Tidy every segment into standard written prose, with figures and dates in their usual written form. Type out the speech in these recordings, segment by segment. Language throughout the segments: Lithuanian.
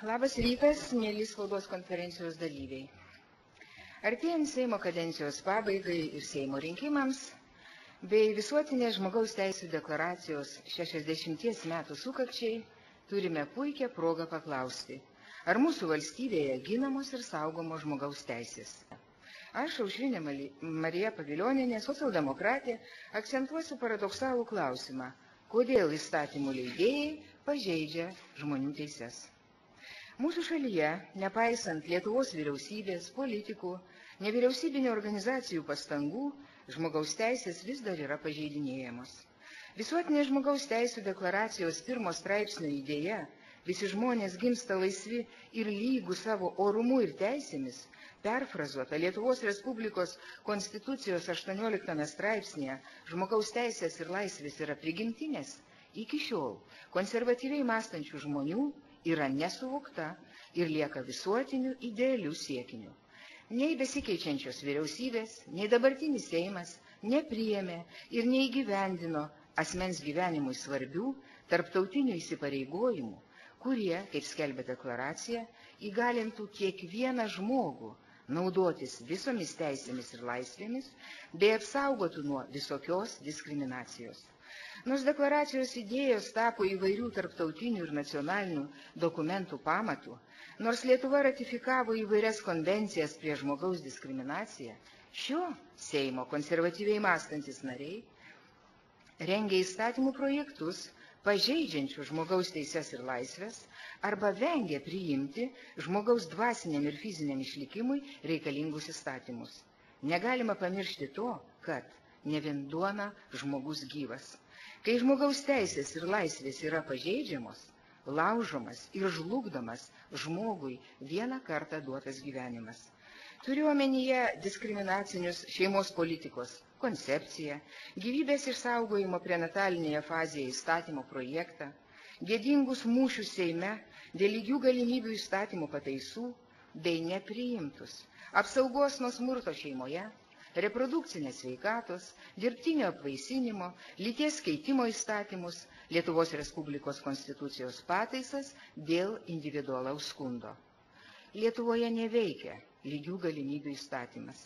Labas rytas, mėly spaudos konferencijos dalyviai. Artėjant Seimo kadencijos pabaigai ir Seimo rinkimams, bei visuotinės žmogaus teisų deklaracijos 60 metų sukakčiai, turime puikią progą paklausti, ar mūsų valstybėje ginamos ir saugomos žmogaus teisės. Aš, Aušrinė Marija Pavilionienė, socialdemokratė, akcentuosiu paradoksalų klausimą, kodėl įstatymų leidėjai pažeidžia žmonių teises. Mūsų šalyje, nepaisant Lietuvos vyriausybės, politikų, nevyriausybinių organizacijų pastangų, žmogaus teisės vis dar yra pažeidinėjamos. Visuotinės žmogaus teisų deklaracijos 1 straipsnio idėja, visi žmonės gimsta laisvi ir lygų savo orumu ir teisėmis, perfrazuota Lietuvos Respublikos Konstitucijos 18 straipsnėje, žmogaus teisės ir laisvės yra prigimtinės, iki šiol konservatyviai mąstančių žmonių yra nesuvokta ir lieka visuotiniu idealiu siekiniu. Nei besikeičiančios vyriausybės, nei dabartinis Seimas nepriėmė ir neįgyvendino asmens gyvenimui svarbių tarptautinių įsipareigojimų, kurie, kaip skelbia deklaracija, įgalintų kiekvieną žmogų naudotis visomis teisėmis ir laisvėmis, bei apsaugotų nuo visokios diskriminacijos. Nors deklaracijos idėjos tapo įvairių tarptautinių ir nacionalinių dokumentų pamatų, nors Lietuva ratifikavo įvairias konvencijas prieš žmogaus diskriminaciją, šio Seimo konservatyviai mąstantis nariai rengia įstatymų projektus, pažeidžiančių žmogaus teises ir laisvės, arba vengia priimti žmogaus dvasiniam ir fiziniam išlikimui reikalingus įstatymus. Negalima pamiršti to, kad ne vien duona žmogus gyvas. Kai žmogaus teisės ir laisvės yra pažeidžiamos, laužomas ir žlugdomas žmogui vieną kartą duotas gyvenimas. Turiu omenyje diskriminacinius šeimos politikos koncepciją, gyvybės išsaugojimo prenatalinėje fazėje įstatymo projektą, gėdingus mūšius Seime dėl lygių galimybių įstatymo pataisų bei nepriimtus apsaugos nuo smurto šeimoje, reprodukcinės sveikatos, dirbtinio apvaisinimo, lyties keitimo įstatymus, Lietuvos Respublikos Konstitucijos pataisas dėl individualaus skundo. Lietuvoje neveikia lygių galimybių įstatymas,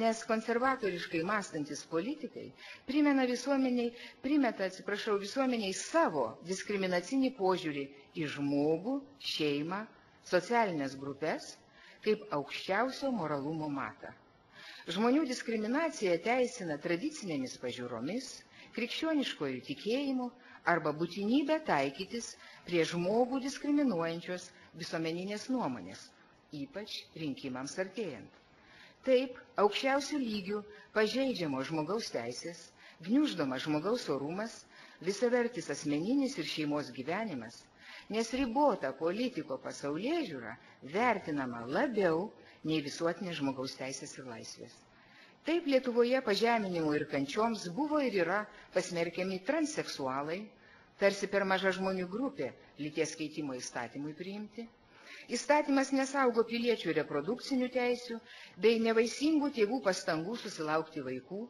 nes konservatoriškai mąstantis politikai primeta visuomeniai savo diskriminacinį požiūrį į žmogų, šeimą, socialinės grupės kaip aukščiausio moralumo matą. Žmonių diskriminacija teisina tradicinėmis pažiūromis, krikščioniškojų tikėjimu arba būtinybę taikytis prie žmogų diskriminuojančios visuomeninės nuomonės, ypač rinkimams artėjant. Taip, aukščiausių lygių pažeidžiamo žmogaus teisės, gniuždomas žmogaus orumas, visavertis asmeninis ir šeimos gyvenimas, nes ribota politiko pasaulėžiūra vertinama labiau nei visuotinės žmogaus teisės ir laisvės. Taip Lietuvoje pažeminimų ir kančioms buvo ir yra pasmerkiami transseksualai, tarsi per maža žmonių grupė lyties keitimo įstatymui priimti. Įstatymas nesaugo piliečių reprodukcinių teisių bei nevaisingų tėvų pastangų susilaukti vaikų.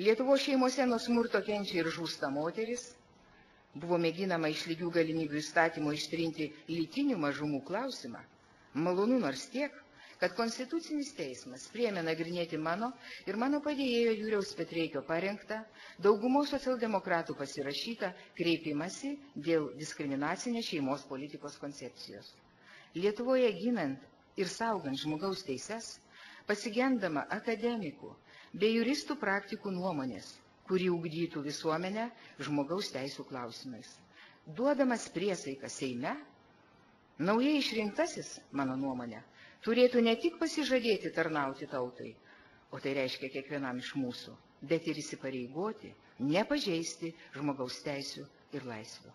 Lietuvos šeimose nuo smurto kenčia ir žūsta moteris. Buvo mėginama iš lygių galimybių įstatymo ištrinti lytinių mažumų klausimą. Malonu nors tiek, kad Konstitucinis teismas priėmė nagrinėti mano ir mano padėjėjo Jūriaus Petreikio parengtą, daugumos socialdemokratų pasirašytą kreipimąsi dėl diskriminacinės šeimos politikos koncepcijos. Lietuvoje ginant ir saugant žmogaus teises, pasigendama akademikų bei juristų praktikų nuomonės, kuri ugdytų visuomenę žmogaus teisų klausimais. Duodamas priesaiką Seime, naujai išrinktasis, mano nuomonė, turėtų ne tik pasižadėti tarnauti tautai, o tai reiškia kiekvienam iš mūsų, bet ir įsipareigoti, nepažeisti žmogaus teisių ir laisvių.